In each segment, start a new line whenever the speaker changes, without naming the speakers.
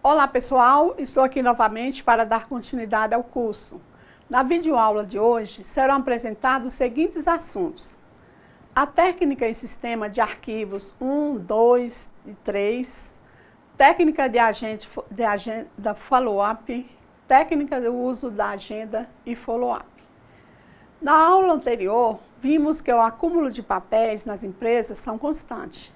Olá pessoal, estou aqui novamente para dar continuidade ao curso. Na videoaula de hoje serão apresentados os seguintes assuntos: a técnica e sistema de arquivos 1, 2 e 3, técnica de agenda follow-up, técnica do uso da agenda e follow-up. Na aula anterior, vimos que o acúmulo de papéis nas empresas são constantes.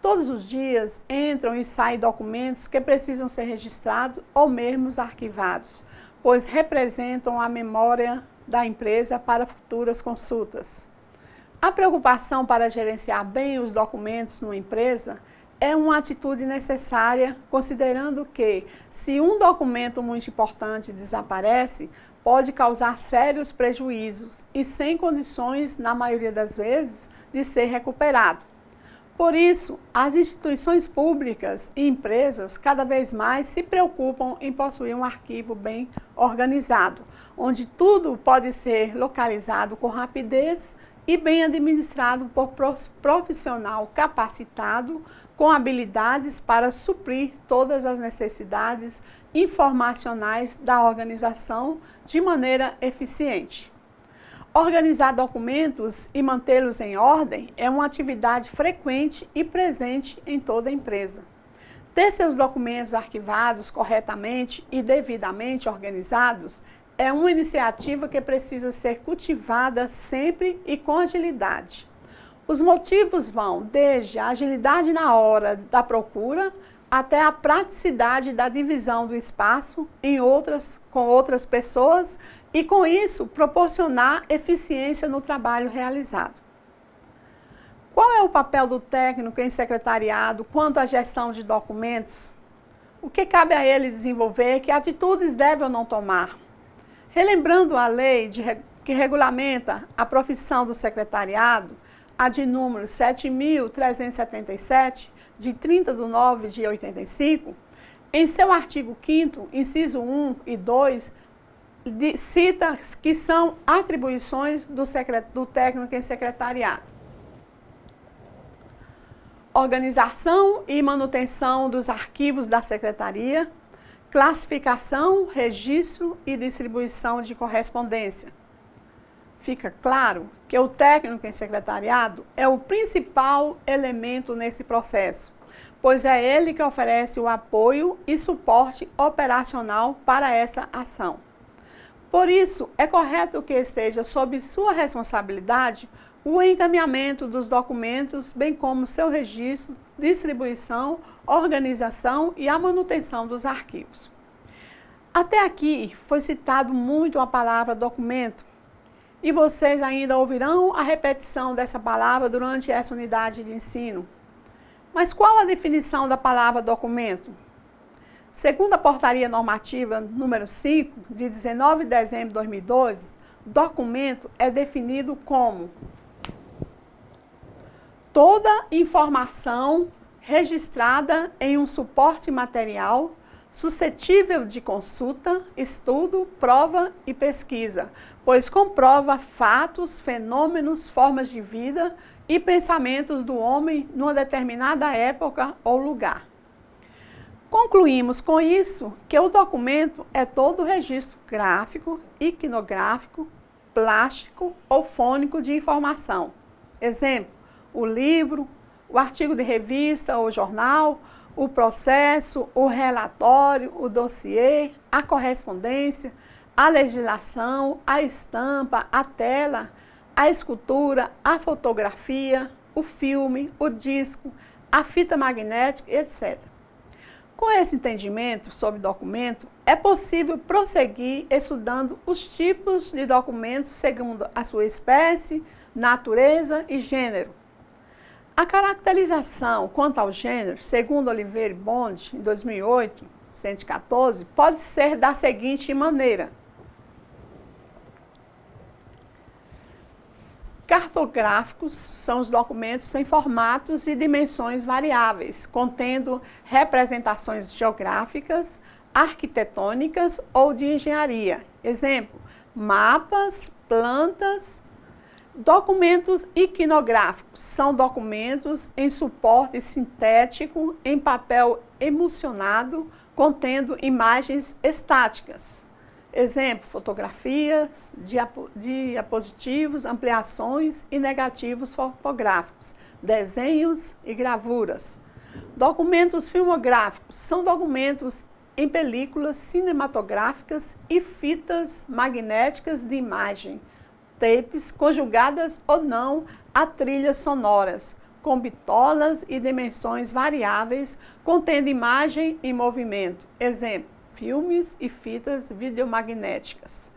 Todos os dias entram e saem documentos que precisam ser registrados ou mesmo arquivados, pois representam a memória da empresa para futuras consultas. A preocupação para gerenciar bem os documentos numa empresa é uma atitude necessária, considerando que, se um documento muito importante desaparece, pode causar sérios prejuízos e sem condições, na maioria das vezes, de ser recuperado. Por isso, as instituições públicas e empresas cada vez mais se preocupam em possuir um arquivo bem organizado, onde tudo pode ser localizado com rapidez e bem administrado por profissional capacitado com habilidades para suprir todas as necessidades informacionais da organização de maneira eficiente. Organizar documentos e mantê-los em ordem é uma atividade frequente e presente em toda empresa. Ter seus documentos arquivados corretamente e devidamente organizados é uma iniciativa que precisa ser cultivada sempre e com agilidade. Os motivos vão desde a agilidade na hora da procura até a praticidade da divisão do espaço com outras pessoas e, com isso, proporcionar eficiência no trabalho realizado. Qual é o papel do técnico em secretariado quanto à gestão de documentos? O que cabe a ele desenvolver? Que atitudes deve ou não tomar? Relembrando a lei que regulamenta a profissão do secretariado, a de número 7.377, de 30/9/85, em seu artigo 5º, inciso 1 e 2, cita que são atribuições do técnico em secretariado: organização e manutenção dos arquivos da secretaria, classificação, registro e distribuição de correspondência. Fica claro que o técnico em secretariado é o principal elemento nesse processo, pois é ele que oferece o apoio e suporte operacional para essa ação. Por isso, é correto que esteja sob sua responsabilidade o encaminhamento dos documentos, bem como seu registro, distribuição, organização e a manutenção dos arquivos. Até aqui foi citado muito a palavra documento, e vocês ainda ouvirão a repetição dessa palavra durante essa unidade de ensino. Mas qual a definição da palavra documento? Segundo a Portaria Normativa número 5, de 19 de dezembro de 2012, documento é definido como toda informação registrada em um suporte material suscetível de consulta, estudo, prova e pesquisa, pois comprova fatos, fenômenos, formas de vida e pensamentos do homem numa determinada época ou lugar. Concluímos com isso que o documento é todo registro gráfico, iconográfico, plástico ou fônico de informação. Exemplo: o livro, o artigo de revista ou jornal, o processo, o relatório, o dossiê, a correspondência, a legislação, a estampa, a tela, a escultura, a fotografia, o filme, o disco, a fita magnética, etc. Com esse entendimento sobre documento, é possível prosseguir estudando os tipos de documentos segundo a sua espécie, natureza e gênero. A caracterização quanto ao gênero, segundo Oliveira e Bond, em 2008, 114, pode ser da seguinte maneira: cartográficos são os documentos em formatos e dimensões variáveis, contendo representações geográficas, arquitetônicas ou de engenharia. Exemplo: mapas, plantas. Documentos iconográficos são documentos em suporte sintético, em papel emulsionado, contendo imagens estáticas. Exemplo, fotografias, diapositivos, ampliações e negativos fotográficos, desenhos e gravuras. Documentos filmográficos são documentos em películas cinematográficas e fitas magnéticas de imagem, tapes conjugadas ou não a trilhas sonoras, com bitolas e dimensões variáveis, contendo imagem em movimento. Exemplo, filmes e fitas videomagnéticas.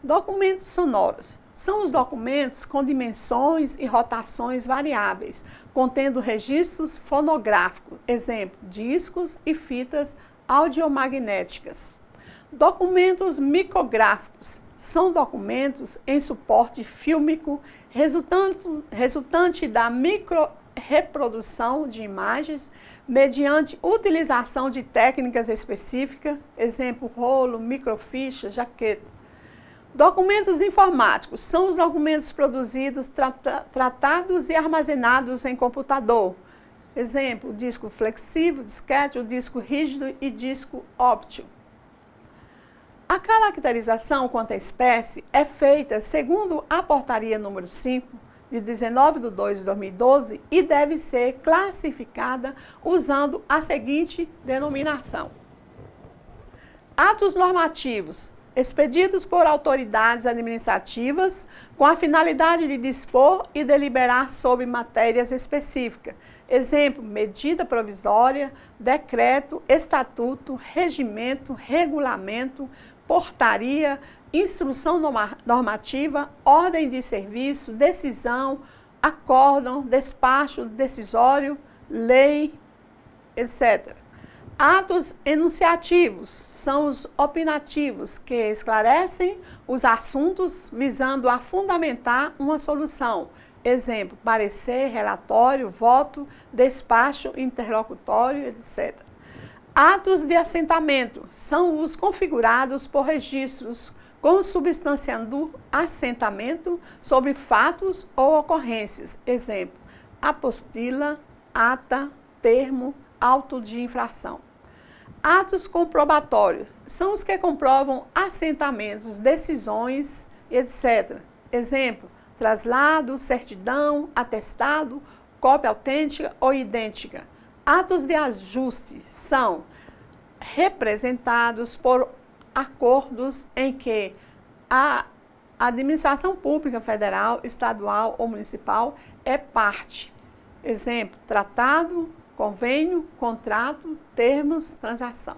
Documentos sonoros são os documentos com dimensões e rotações variáveis, contendo registros fonográficos. Exemplo, discos e fitas audiomagnéticas. Documentos micrográficos são documentos em suporte fílmico resultante da micro-reprodução de imagens mediante utilização de técnicas específicas, exemplo, rolo, microficha, jaqueta. Documentos informáticos são os documentos produzidos, tratados e armazenados em computador. Exemplo, disco flexível, disquete, o disco rígido e disco óptico. A caracterização quanto à espécie é feita segundo a portaria número 5, de 19/2/2012, e deve ser classificada usando a seguinte denominação: atos normativos expedidos por autoridades administrativas com a finalidade de dispor e deliberar sobre matérias específicas. Exemplo, medida provisória, decreto, estatuto, regimento, regulamento, portaria, instrução normativa, ordem de serviço, decisão, acórdão, despacho decisório, lei, etc. Atos enunciativos são os opinativos, que esclarecem os assuntos visando a fundamentar uma solução. Exemplo, parecer, relatório, voto, despacho, interlocutório, etc. Atos de assentamento são os configurados por registros consubstanciando assentamento sobre fatos ou ocorrências. Exemplo, apostila, ata, termo, auto de infração. Atos comprobatórios são os que comprovam assentamentos, decisões, etc. Exemplo, traslado, certidão, atestado, cópia autêntica ou idêntica. Atos de ajuste são representados por acordos em que a administração pública federal, estadual ou municipal é parte. Exemplo, tratado, convênio, contrato, termos, transação.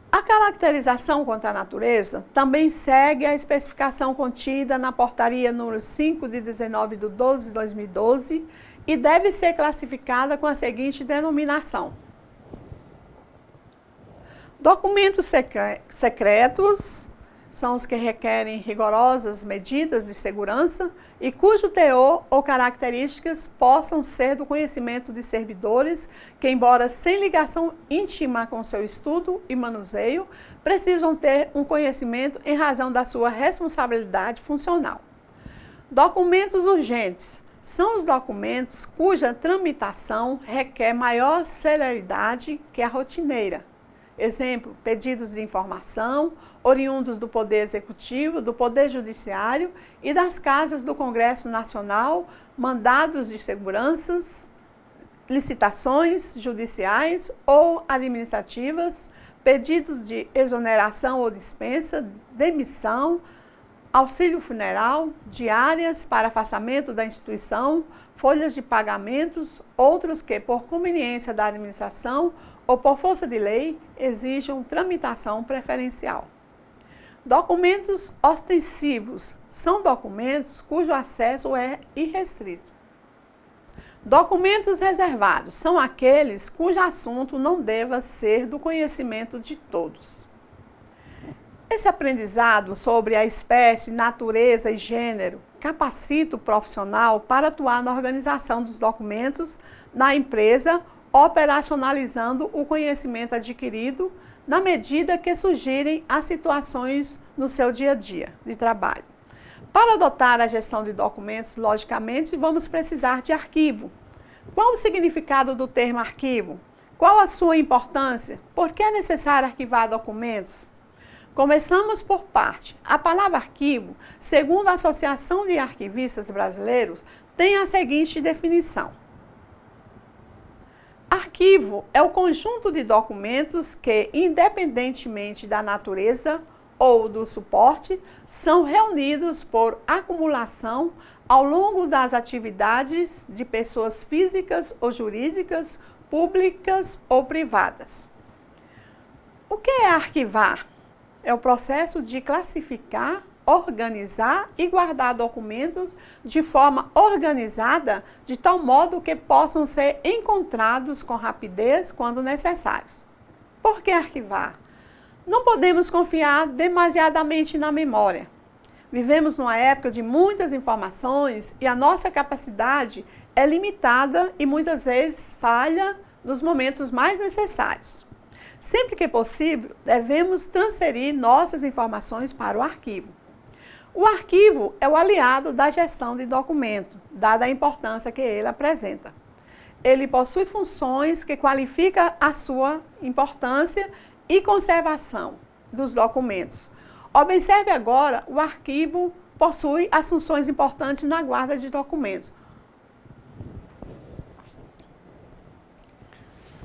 A caracterização quanto à natureza também segue a especificação contida na portaria número 5 de 19/12/2012 e deve ser classificada com a seguinte denominação: documentos secretos são os que requerem rigorosas medidas de segurança e cujo teor ou características possam ser do conhecimento de servidores que, embora sem ligação íntima com seu estudo e manuseio, precisam ter um conhecimento em razão da sua responsabilidade funcional. Documentos urgentes são os documentos cuja tramitação requer maior celeridade que a rotineira. Exemplo, pedidos de informação, oriundos do Poder Executivo, do Poder Judiciário e das casas do Congresso Nacional, mandados de seguranças, licitações judiciais ou administrativas, pedidos de exoneração ou dispensa, demissão, auxílio funeral, diárias para afastamento da instituição, folhas de pagamentos, outros que, por conveniência da administração ou por força de lei, exijam tramitação preferencial. Documentos ostensivos são documentos cujo acesso é irrestrito. Documentos reservados são aqueles cujo assunto não deva ser do conhecimento de todos. Esse aprendizado sobre a espécie, natureza e gênero capacita o profissional para atuar na organização dos documentos na empresa, operacionalizando o conhecimento adquirido na medida que surgirem as situações no seu dia a dia de trabalho. Para adotar a gestão de documentos, logicamente, vamos precisar de arquivo. Qual o significado do termo arquivo? Qual a sua importância? Por que é necessário arquivar documentos? Começamos por parte. A palavra arquivo, segundo a Associação de Arquivistas Brasileiros, tem a seguinte definição. Arquivo é o conjunto de documentos que, independentemente da natureza ou do suporte, são reunidos por acumulação ao longo das atividades de pessoas físicas ou jurídicas, públicas ou privadas. O que é arquivar? É o processo de classificar, organizar e guardar documentos de forma organizada, de tal modo que possam ser encontrados com rapidez quando necessários. Por que arquivar? Não podemos confiar demasiadamente na memória. Vivemos numa época de muitas informações e a nossa capacidade é limitada e muitas vezes falha nos momentos mais necessários. Sempre que possível, devemos transferir nossas informações para o arquivo. O arquivo é o aliado da gestão de documento, dada a importância que ele apresenta. Ele possui funções que qualificam a sua importância e conservação dos documentos. Observe agora, o arquivo possui as funções importantes na guarda de documentos.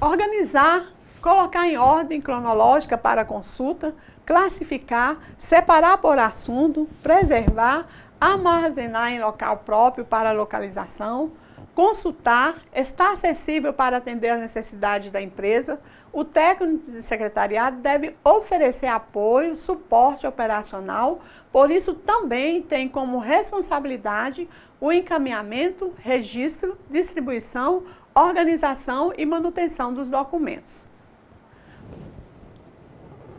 Organizar, colocar em ordem cronológica para consulta, classificar, separar por assunto, preservar, armazenar em local próprio para localização, consultar, está acessível para atender às necessidades da empresa. O técnico de secretariado deve oferecer apoio, suporte operacional, por isso também tem como responsabilidade o encaminhamento, registro, distribuição, organização e manutenção dos documentos.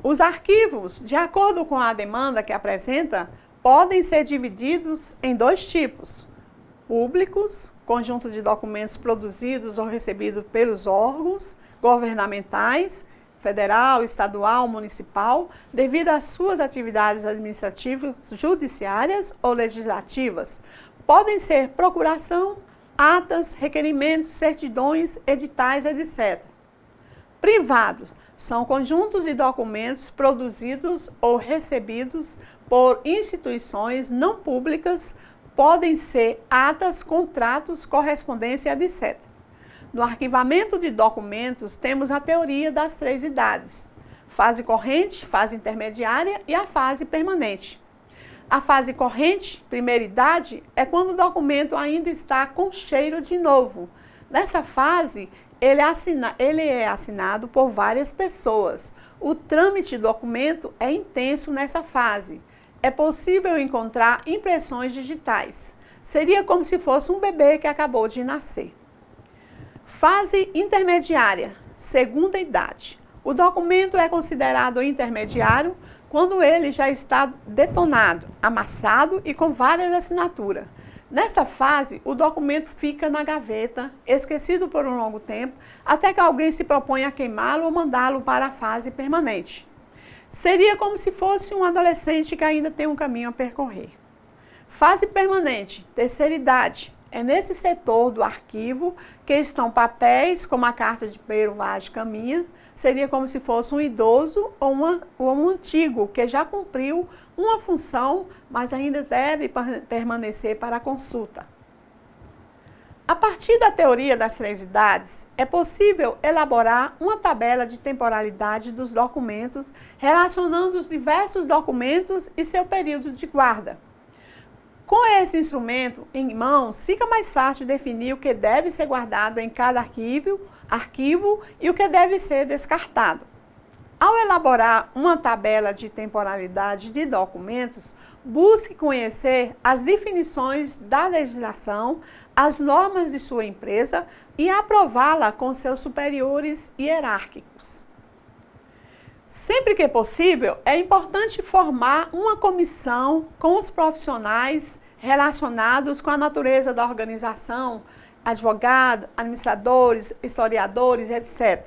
Os arquivos, de acordo com a demanda que apresenta, podem ser divididos em dois tipos: públicos, conjunto de documentos produzidos ou recebidos pelos órgãos governamentais, federal, estadual, municipal, devido às suas atividades administrativas, judiciárias ou legislativas. Podem ser procuração, atas, requerimentos, certidões, editais, etc. Privados são conjuntos de documentos produzidos ou recebidos por instituições não públicas, podem ser atas, contratos, correspondência, etc. No arquivamento de documentos, temos a teoria das 3 idades: fase corrente, fase intermediária e a fase permanente. A fase corrente, primeira idade, é quando o documento ainda está com cheiro de novo. Nessa fase, ele é assinado por várias pessoas. O trâmite do documento é intenso nessa fase. É possível encontrar impressões digitais. Seria como se fosse um bebê que acabou de nascer. Fase intermediária, segunda idade. O documento é considerado intermediário quando ele já está detonado, amassado e com várias assinaturas. Nessa fase, o documento fica na gaveta, esquecido por um longo tempo, até que alguém se propõe a queimá-lo ou mandá-lo para a fase permanente. Seria como se fosse um adolescente que ainda tem um caminho a percorrer. Fase permanente, terceira idade. É nesse setor do arquivo que estão papéis, como a carta de primeiro vagem caminha. Seria como se fosse um idoso ou um antigo que já cumpriu uma função, mas ainda deve permanecer para a consulta. A partir da teoria das 3 idades, é possível elaborar uma tabela de temporalidade dos documentos, relacionando os diversos documentos e seu período de guarda. Com esse instrumento em mãos, fica mais fácil definir o que deve ser guardado em cada arquivo e o que deve ser descartado. Ao elaborar uma tabela de temporalidade de documentos, busque conhecer as definições da legislação, as normas de sua empresa e aprová-la com seus superiores hierárquicos. Sempre que possível, é importante formar uma comissão com os profissionais relacionados com a natureza da organização, advogados, administradores, historiadores, etc.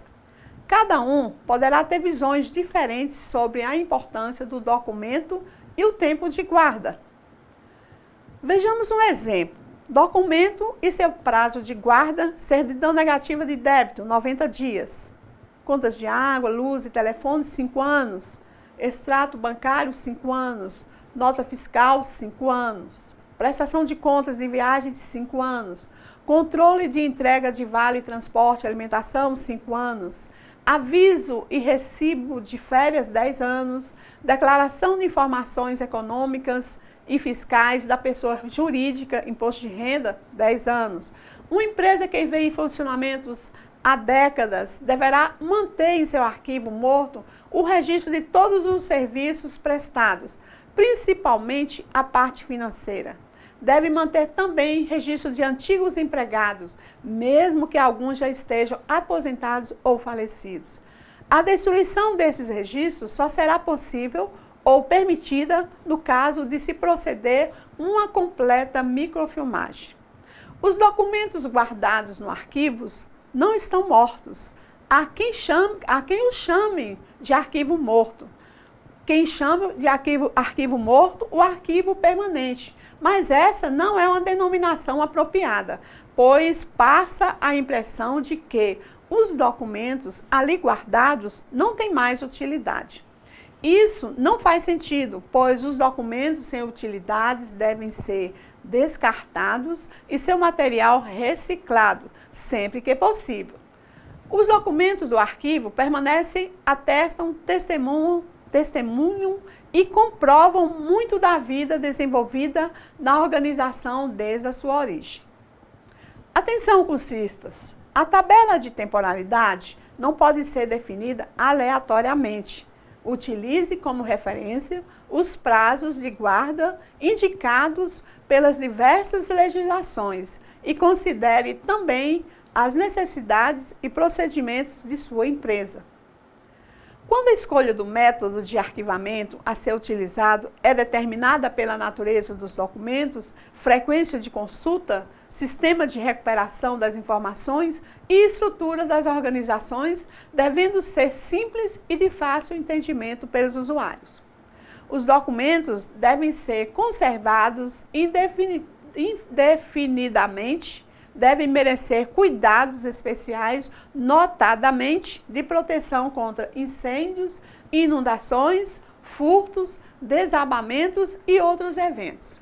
Cada um poderá ter visões diferentes sobre a importância do documento e o tempo de guarda. Vejamos um exemplo. Documento e seu prazo de guarda, certidão negativa de débito, 90 dias. Contas de água, luz e telefone, 5 anos. Extrato bancário, 5 anos. Nota fiscal, 5 anos. Prestação de contas e viagem, de 5 anos. Controle de entrega de vale transporte e alimentação, 5 anos. Aviso e recibo de férias, 10 anos. Declaração de informações econômicas e fiscais da pessoa jurídica, imposto de renda, 10 anos. Uma empresa que vem em funcionamentos há décadas deverá manter em seu arquivo morto o registro de todos os serviços prestados, principalmente a parte financeira. Deve manter também registro de antigos empregados, mesmo que alguns já estejam aposentados ou falecidos. A destruição desses registros só será possível ou permitida no caso de se proceder uma completa microfilmagem. Os documentos guardados no arquivos não estão mortos. Há quem os chame de arquivo morto. Quem chama de arquivo morto, o arquivo permanente. Mas essa não é uma denominação apropriada, pois passa a impressão de que os documentos ali guardados não têm mais utilidade. Isso não faz sentido, pois os documentos sem utilidades devem ser descartados e seu material reciclado, sempre que possível. Os documentos do arquivo permanecem, atestam, testemunham e comprovam muito da vida desenvolvida na organização desde a sua origem. Atenção, cursistas! A tabela de temporalidade não pode ser definida aleatoriamente. Utilize como referência os prazos de guarda indicados pelas diversas legislações e considere também as necessidades e procedimentos de sua empresa. Quando a escolha do método de arquivamento a ser utilizado é determinada pela natureza dos documentos, frequência de consulta, sistema de recuperação das informações e estrutura das organizações, devendo ser simples e de fácil entendimento pelos usuários. Os documentos devem ser conservados indefinidamente, devem merecer cuidados especiais, notadamente de proteção contra incêndios, inundações, furtos, desabamentos e outros eventos.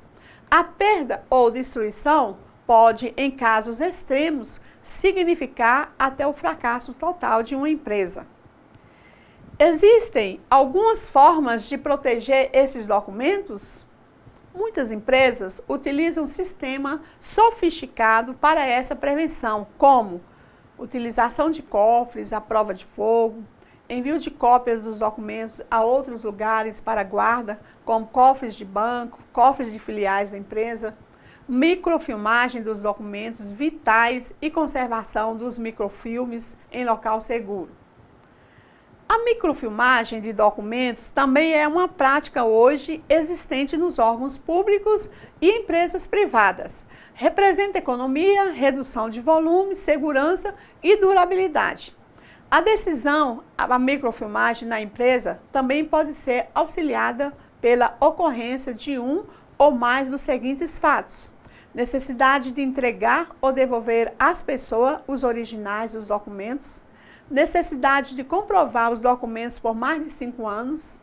A perda ou destruição pode, em casos extremos, significar até o fracasso total de uma empresa. Existem algumas formas de proteger esses documentos? Muitas empresas utilizam um sistema sofisticado para essa prevenção, como utilização de cofres à prova de fogo, envio de cópias dos documentos a outros lugares para guarda, como cofres de banco, cofres de filiais da empresa, microfilmagem dos documentos vitais e conservação dos microfilmes em local seguro. A microfilmagem de documentos também é uma prática hoje existente nos órgãos públicos e empresas privadas. Representa economia, redução de volume, segurança e durabilidade. A decisão, a microfilmagem na empresa também pode ser auxiliada pela ocorrência de um ou mais dos seguintes fatos: necessidade de entregar ou devolver às pessoas os originais dos documentos, necessidade de comprovar os documentos por mais de 5 anos,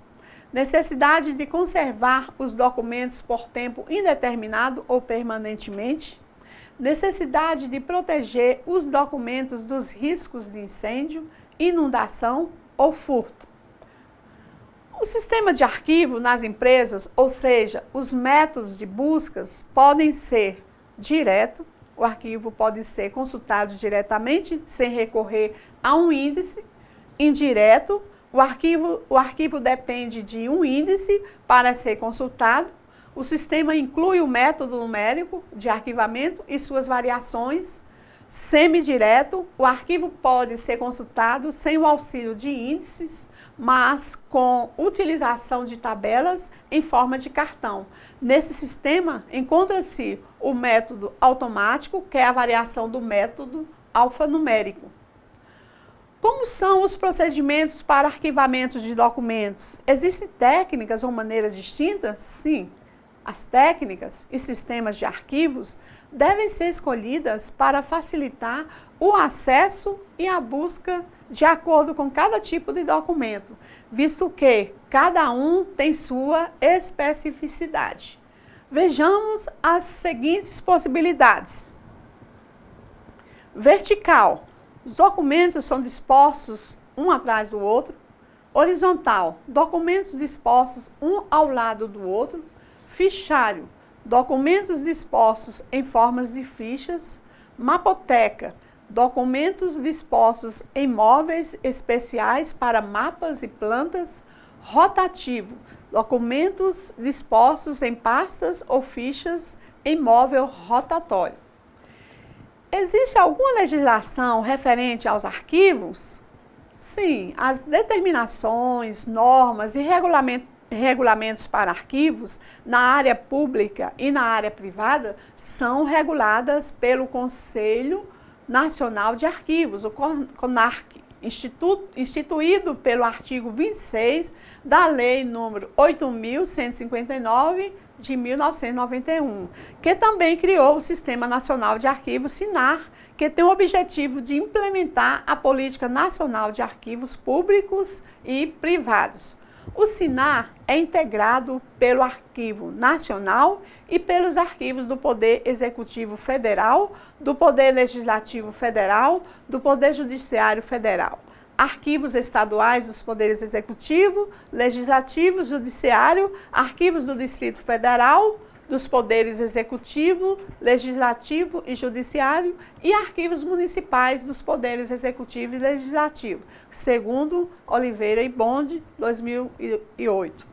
necessidade de conservar os documentos por tempo indeterminado ou permanentemente, necessidade de proteger os documentos dos riscos de incêndio, inundação ou furto. O sistema de arquivo nas empresas, ou seja, os métodos de buscas, podem ser direto. O arquivo pode ser consultado diretamente, sem recorrer a um índice. Indireto, o arquivo depende de um índice para ser consultado. O sistema inclui o método numérico de arquivamento e suas variações. Semidireto, o arquivo pode ser consultado sem o auxílio de índices, mas com utilização de tabelas em forma de cartão. Nesse sistema, encontra-se o método automático, que é a variação do método alfanumérico. Como são os procedimentos para arquivamento de documentos? Existem técnicas ou maneiras distintas? Sim. As técnicas e sistemas de arquivos devem ser escolhidas para facilitar o acesso e a busca de acordo com cada tipo de documento, visto que cada um tem sua especificidade. Vejamos as seguintes possibilidades. Vertical. Os documentos são dispostos um atrás do outro. Horizontal. Documentos dispostos um ao lado do outro. Fichário. Documentos dispostos em formas de fichas. Mapoteca. Documentos dispostos em móveis especiais para mapas e plantas. Rotativo. Documentos dispostos em pastas ou fichas em móvel rotatório. Existe alguma legislação referente aos arquivos? Sim, as determinações, normas e regulamentos para arquivos na área pública e na área privada são reguladas pelo Conselho Nacional de Arquivos, o CONARC, instituído pelo artigo 26 da Lei nº 8.159, de 1991, que também criou o Sistema Nacional de Arquivos, SINAR, que tem o objetivo de implementar a Política Nacional de Arquivos Públicos e Privados. O SINAR é integrado pelo Arquivo Nacional e pelos arquivos do Poder Executivo Federal, do Poder Legislativo Federal, do Poder Judiciário Federal. Arquivos estaduais dos Poderes Executivo, Legislativo, Judiciário, arquivos do Distrito Federal, dos Poderes Executivo, Legislativo e Judiciário e arquivos municipais dos Poderes Executivo e Legislativo, segundo Oliveira e Bond, 2008.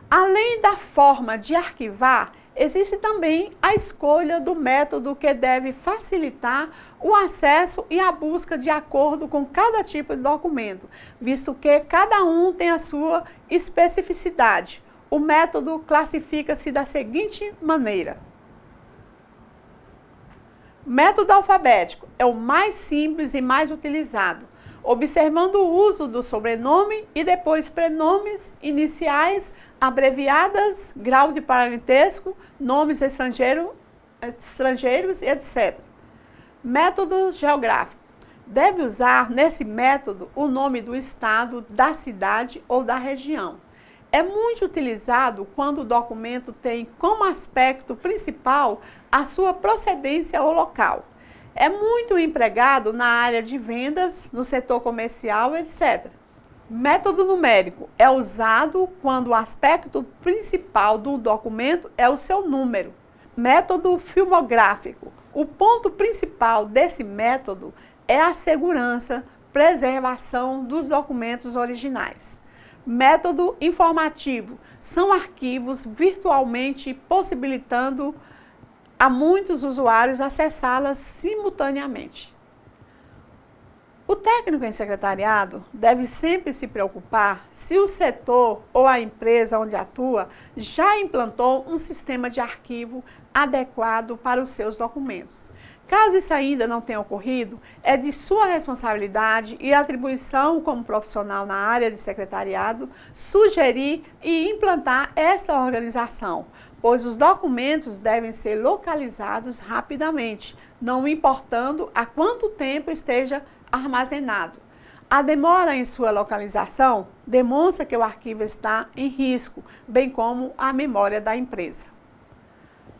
Além da forma de arquivar, existe também a escolha do método que deve facilitar o acesso e a busca de acordo com cada tipo de documento, visto que cada um tem a sua especificidade. O método classifica-se da seguinte maneira. Método alfabético é o mais simples e mais utilizado, observando o uso do sobrenome e depois prenomes iniciais, abreviadas, grau de parentesco, nomes estrangeiros e etc. Método geográfico. Deve usar nesse método o nome do estado, da cidade ou da região. É muito utilizado quando o documento tem como aspecto principal a sua procedência ou local. É muito empregado na área de vendas, no setor comercial, etc. Método numérico é usado quando o aspecto principal do documento é o seu número. Método filmográfico. O ponto principal desse método é a segurança, preservação dos documentos originais. Método informativo. São arquivos virtualmente possibilitando a muitos usuários acessá-las simultaneamente. O técnico em secretariado deve sempre se preocupar se o setor ou a empresa onde atua já implantou um sistema de arquivo adequado para os seus documentos. Caso isso ainda não tenha ocorrido, é de sua responsabilidade e atribuição como profissional na área de secretariado sugerir e implantar esta organização, pois os documentos devem ser localizados rapidamente, não importando há quanto tempo esteja armazenado. A demora em sua localização demonstra que o arquivo está em risco, bem como a memória da empresa.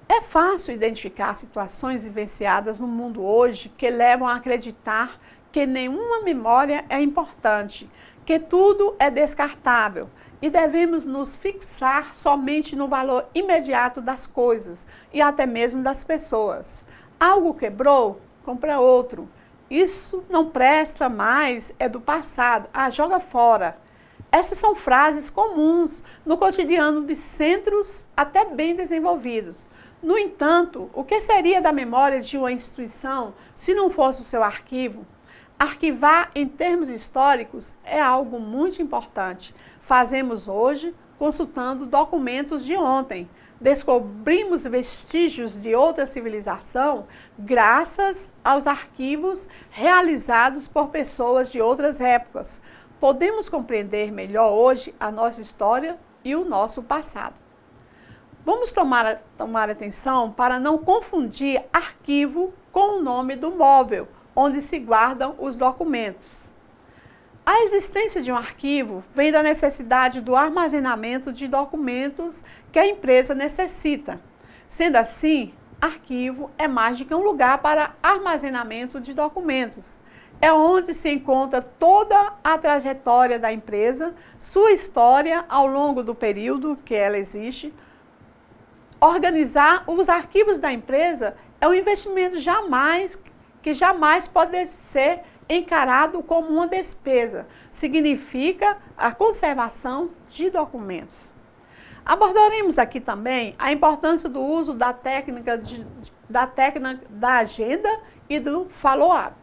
É fácil identificar situações vivenciadas no mundo hoje que levam a acreditar que nenhuma memória é importante, que tudo é descartável e devemos nos fixar somente no valor imediato das coisas e até mesmo das pessoas. Algo quebrou? Compra outro. Isso não presta mais, é do passado. Joga fora. Essas são frases comuns no cotidiano de centros até bem desenvolvidos. No entanto, o que seria da memória de uma instituição se não fosse o seu arquivo? Arquivar em termos históricos é algo muito importante. Fazemos hoje consultando documentos de ontem. Descobrimos vestígios de outra civilização graças aos arquivos realizados por pessoas de outras épocas. Podemos compreender melhor hoje a nossa história e o nosso passado. Vamos tomar atenção para não confundir arquivo com o nome do móvel, onde se guardam os documentos. A existência de um arquivo vem da necessidade do armazenamento de documentos que a empresa necessita. Sendo assim, arquivo é mais do que um lugar para armazenamento de documentos. É onde se encontra toda a trajetória da empresa, sua história ao longo do período que ela existe. Organizar os arquivos da empresa é um investimento que jamais pode ser encarado como uma despesa. Significa a conservação de documentos. Abordaremos aqui também a importância do uso da técnica da agenda e do follow-up.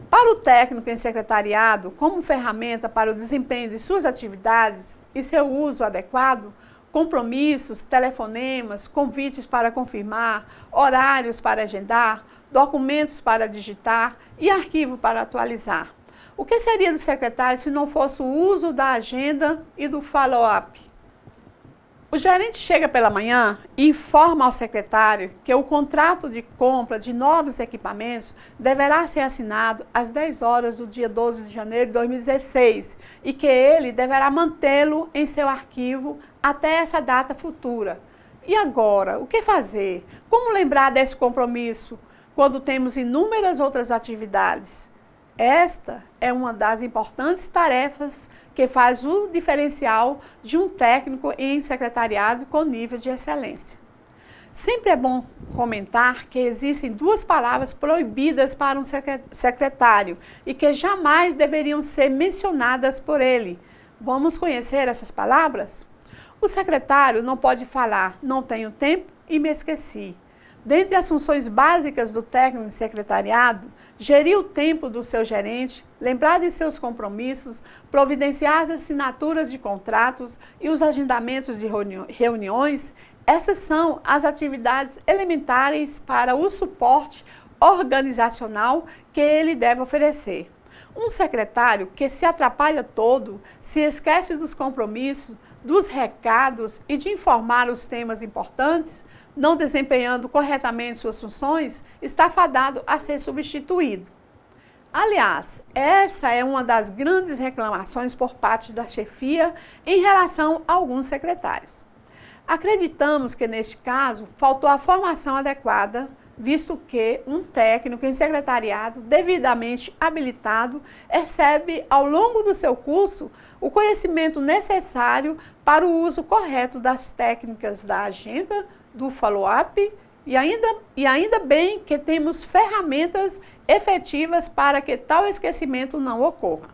Para o técnico em secretariado, como ferramenta para o desempenho de suas atividades e seu uso adequado, compromissos, telefonemas, convites para confirmar, horários para agendar, documentos para digitar e arquivo para atualizar. O que seria do secretário se não fosse o uso da agenda e do follow-up? O gerente chega pela manhã e informa ao secretário que o contrato de compra de novos equipamentos deverá ser assinado às 10 horas do dia 12 de janeiro de 2016 e que ele deverá mantê-lo em seu arquivo até essa data futura. E agora, o que fazer? Como lembrar desse compromisso quando temos inúmeras outras atividades? Esta é uma das importantes tarefas que faz o diferencial de um técnico em secretariado com nível de excelência. Sempre é bom comentar que existem duas palavras proibidas para um secretário e que jamais deveriam ser mencionadas por ele. Vamos conhecer essas palavras? O secretário não pode falar, não tenho tempo e me esqueci. Dentre as funções básicas do técnico em secretariado, gerir o tempo do seu gerente, lembrar de seus compromissos, providenciar as assinaturas de contratos e os agendamentos de reuniões, essas são as atividades elementares para o suporte organizacional que ele deve oferecer. Um secretário que se atrapalha todo, se esquece dos compromissos, dos recados e de informar os temas importantes, não desempenhando corretamente suas funções, está fadado a ser substituído. Aliás, essa é uma das grandes reclamações por parte da chefia em relação a alguns secretários. Acreditamos que, neste caso, faltou a formação adequada, visto que um técnico em secretariado devidamente habilitado recebe, ao longo do seu curso, o conhecimento necessário para o uso correto das técnicas da agenda, do follow-up e ainda bem que temos ferramentas efetivas para que tal esquecimento não ocorra.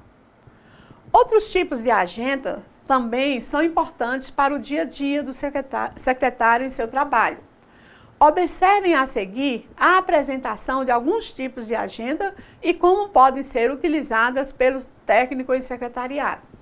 Outros tipos de agenda também são importantes para o dia a dia do secretário em seu trabalho. Observem a seguir a apresentação de alguns tipos de agenda e como podem ser utilizadas pelos técnicos em secretariado.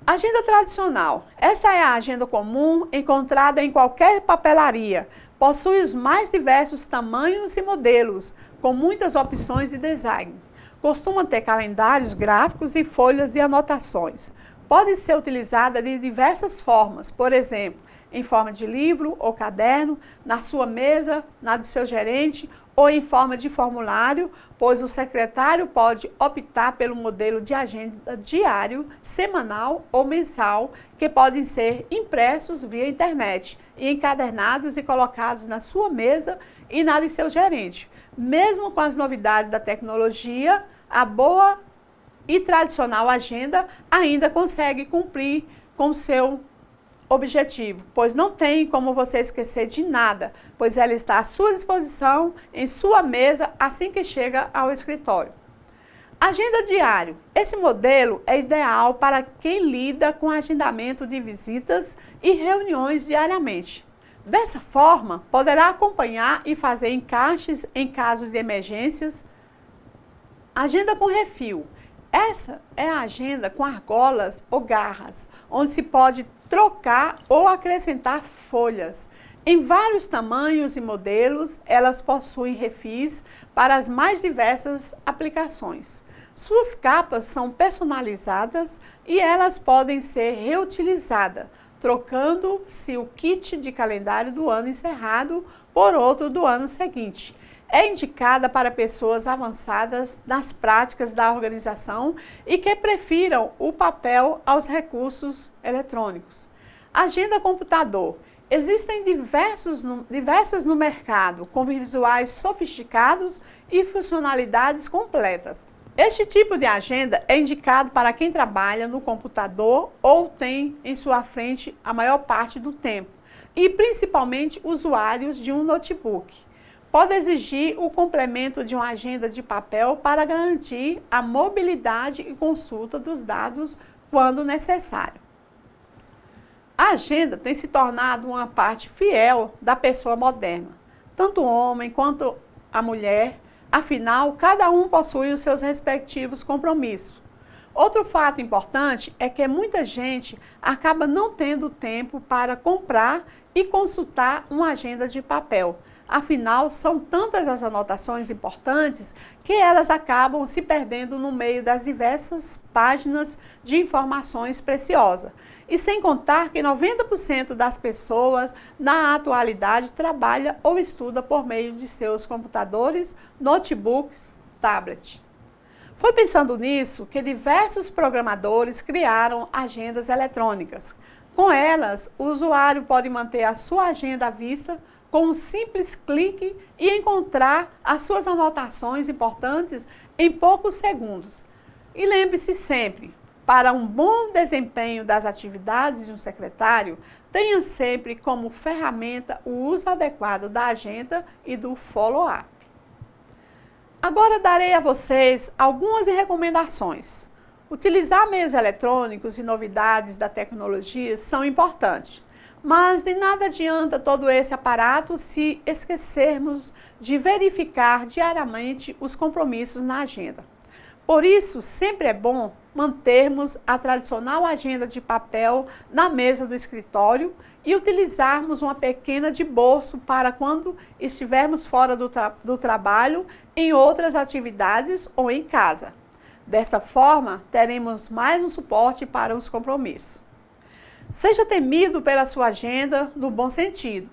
Agenda tradicional. Essa é a agenda comum encontrada em qualquer papelaria. Possui os mais diversos tamanhos e modelos, com muitas opções de design. Costuma ter calendários gráficos e folhas de anotações. Pode ser utilizada de diversas formas, por exemplo, em forma de livro ou caderno, na sua mesa, na do seu gerente ou em forma de formulário, pois o secretário pode optar pelo modelo de agenda diário, semanal ou mensal, que podem ser impressos via internet e encadernados e colocados na sua mesa e na de seu gerente. Mesmo com as novidades da tecnologia, a boa e tradicional agenda ainda consegue cumprir com seu objetivo, pois não tem como você esquecer de nada, pois ela está à sua disposição em sua mesa assim que chega ao escritório. Agenda diário. Esse modelo é ideal para quem lida com agendamento de visitas e reuniões diariamente. Dessa forma, poderá acompanhar e fazer encaixes em casos de emergências. Agenda com refil. Essa é a agenda com argolas ou garras, onde se pode trocar ou acrescentar folhas. Em vários tamanhos e modelos, elas possuem refis para as mais diversas aplicações. Suas capas são personalizadas e elas podem ser reutilizadas. trocando-se o kit de calendário do ano encerrado por outro do ano seguinte. É indicada para pessoas avançadas nas práticas da organização e que prefiram o papel aos recursos eletrônicos. Agenda computador. Existem diversas no mercado, com visuais sofisticados e funcionalidades completas. Este tipo de agenda é indicado para quem trabalha no computador ou tem em sua frente a maior parte do tempo, e principalmente usuários de um notebook. Pode exigir o complemento de uma agenda de papel para garantir a mobilidade e consulta dos dados quando necessário. A agenda tem se tornado uma parte fiel da pessoa moderna, tanto o homem quanto a mulher, afinal, cada um possui os seus respectivos compromissos. Outro fato importante é que muita gente acaba não tendo tempo para comprar e consultar uma agenda de papel. Afinal, são tantas as anotações importantes que elas acabam se perdendo no meio das diversas páginas de informações preciosas. E sem contar que 90% das pessoas, na atualidade, trabalha ou estuda por meio de seus computadores, notebooks, tablets. Foi pensando nisso que diversos programadores criaram agendas eletrônicas. Com elas, o usuário pode manter a sua agenda à vista com um simples clique e encontrar as suas anotações importantes em poucos segundos. E lembre-se sempre, para um bom desempenho das atividades de um secretário, tenha sempre como ferramenta o uso adequado da agenda e do follow-up. Agora darei a vocês algumas recomendações. Utilizar meios eletrônicos e novidades da tecnologia são importantes. Mas de nada adianta todo esse aparato se esquecermos de verificar diariamente os compromissos na agenda. Por isso, sempre é bom mantermos a tradicional agenda de papel na mesa do escritório e utilizarmos uma pequena de bolso para quando estivermos fora do trabalho, em outras atividades ou em casa. Desta forma, teremos mais um suporte para os compromissos. Seja temido pela sua agenda no bom sentido.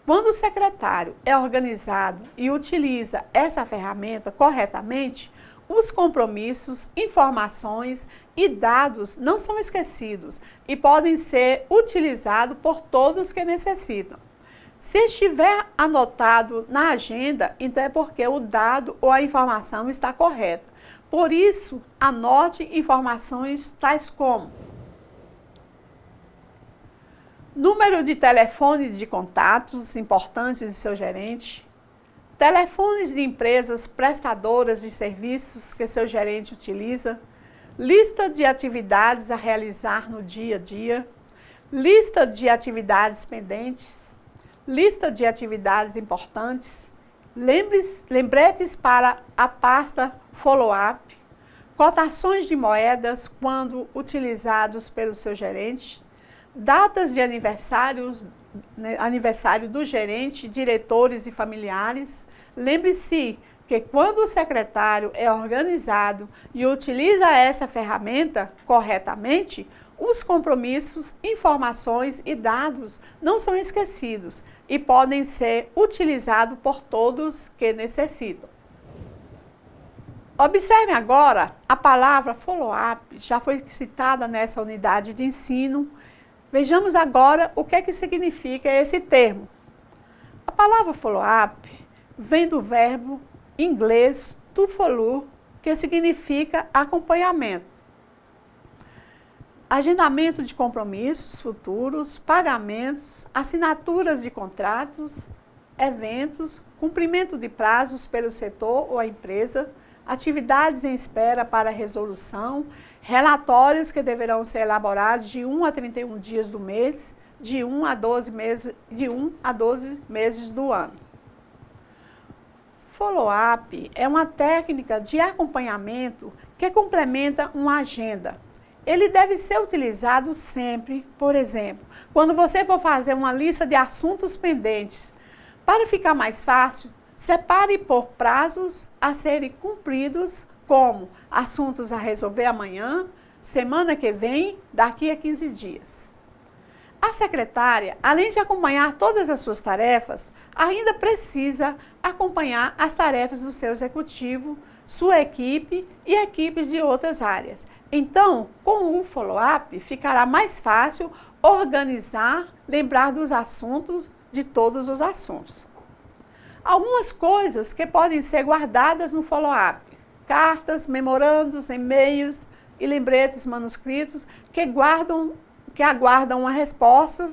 Quando o secretário é organizado e utiliza essa ferramenta corretamente, os compromissos, informações e dados não são esquecidos e podem ser utilizados por todos que necessitam. Se estiver anotado na agenda, então é porque o dado ou a informação está correta. Por isso, anote informações tais como número de telefones de contatos importantes de seu gerente, telefones de empresas prestadoras de serviços que seu gerente utiliza, lista de atividades a realizar no dia a dia, lista de atividades pendentes, lista de atividades importantes, lembretes para a pasta follow-up, cotações de moedas quando utilizados pelo seu gerente, datas de aniversário do gerente, diretores e familiares. Lembre-se que quando o secretário é organizado e utiliza essa ferramenta corretamente, os compromissos, informações e dados não são esquecidos e podem ser utilizados por todos que necessitam. Observe agora, a palavra follow-up já foi citada nessa unidade de ensino. Vejamos agora o que é que significa esse termo. A palavra follow-up vem do verbo inglês to follow, que significa acompanhamento. Agendamento de compromissos futuros, pagamentos, assinaturas de contratos, eventos, cumprimento de prazos pelo setor ou a empresa, atividades em espera para resolução, relatórios que deverão ser elaborados de 1 a 31 dias do mês, de 1 a 12 meses do ano. Follow-up é uma técnica de acompanhamento que complementa uma agenda. Ele deve ser utilizado sempre, por exemplo, quando você for fazer uma lista de assuntos pendentes. Para ficar mais fácil, separe por prazos a serem cumpridos, como assuntos a resolver amanhã, semana que vem, daqui a 15 dias. A secretária, além de acompanhar todas as suas tarefas, ainda precisa acompanhar as tarefas do seu executivo, sua equipe e equipes de outras áreas. Então, com o follow-up, ficará mais fácil organizar, lembrar dos assuntos, de todos os assuntos. Algumas coisas que podem ser guardadas no follow-up: cartas, memorandos, e-mails e lembretes manuscritos que aguardam uma resposta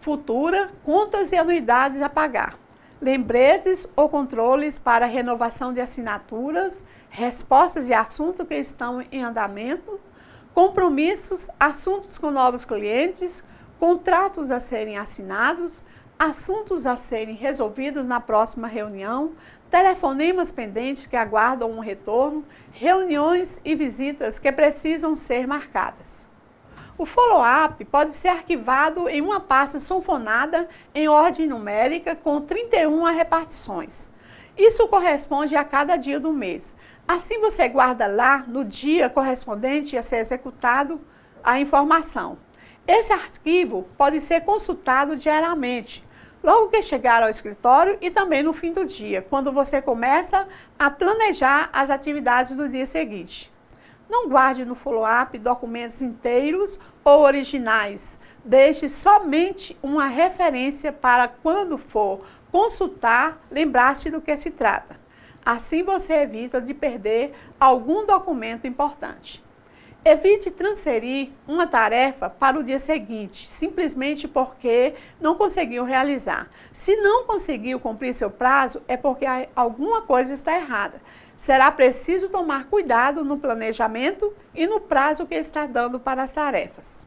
futura, contas e anuidades a pagar, lembretes ou controles para renovação de assinaturas, respostas de assuntos que estão em andamento, compromissos, assuntos com novos clientes, contratos a serem assinados, assuntos a serem resolvidos na próxima reunião, telefonemas pendentes que aguardam um retorno, reuniões e visitas que precisam ser marcadas. O follow-up pode ser arquivado em uma pasta sanfonada em ordem numérica com 31 repartições. Isso corresponde a cada dia do mês. Assim você guarda lá no dia correspondente a ser executado a informação. Esse arquivo pode ser consultado diariamente, logo que chegar ao escritório e também no fim do dia, quando você começa a planejar as atividades do dia seguinte. Não guarde no follow-up documentos inteiros ou originais. Deixe somente uma referência para quando for consultar, lembrar-se do que se trata. Assim você evita de perder algum documento importante. Evite transferir uma tarefa para o dia seguinte, simplesmente porque não conseguiu realizar. Se não conseguiu cumprir seu prazo, é porque alguma coisa está errada. Será preciso tomar cuidado no planejamento e no prazo que está dando para as tarefas.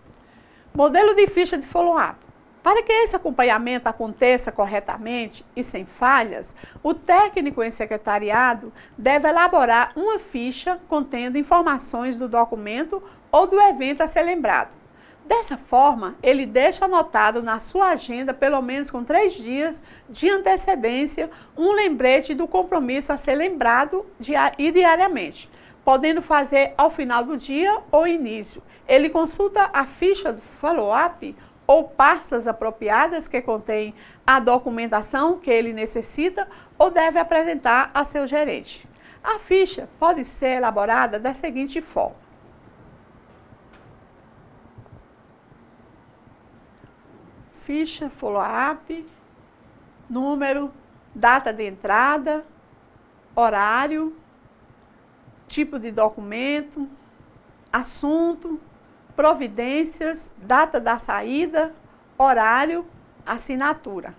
Modelo de ficha de follow-up. Para que esse acompanhamento aconteça corretamente e sem falhas, o técnico em secretariado deve elaborar uma ficha contendo informações do documento ou do evento a ser lembrado. Dessa forma, ele deixa anotado na sua agenda, pelo menos com 3 dias de antecedência, um lembrete do compromisso a ser lembrado diariamente, podendo fazer ao final do dia ou início. Ele consulta a ficha do follow-up ou pastas apropriadas que contêm a documentação que ele necessita ou deve apresentar a seu gerente. A ficha pode ser elaborada da seguinte forma: ficha follow-up, número, data de entrada, horário, tipo de documento, assunto, providências, data da saída, horário, assinatura.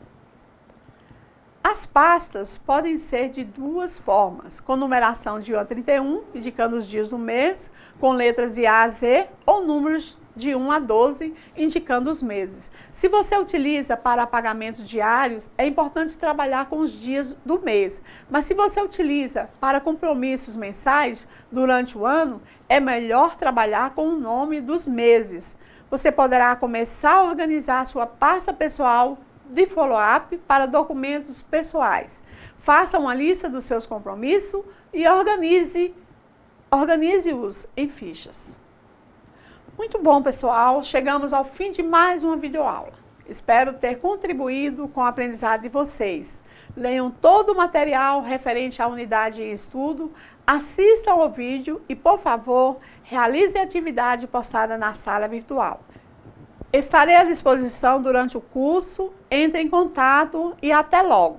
As pastas podem ser de 2 formas: com numeração de 1 a 31, indicando os dias do mês, com letras de A a Z, ou números de 1 a 12, indicando os meses. Se você utiliza para pagamentos diários, é importante trabalhar com os dias do mês. Mas se você utiliza para compromissos mensais durante o ano, é melhor trabalhar com o nome dos meses. Você poderá começar a organizar a sua pasta pessoal de follow-up para documentos pessoais. Faça uma lista dos seus compromissos e organize-os em fichas. Muito bom, pessoal. Chegamos ao fim de mais uma videoaula. Espero ter contribuído com o aprendizado de vocês. Leiam todo o material referente à unidade em estudo, assistam ao vídeo e, por favor, realizem a atividade postada na sala virtual. Estarei à disposição durante o curso. Entre em contato e até logo!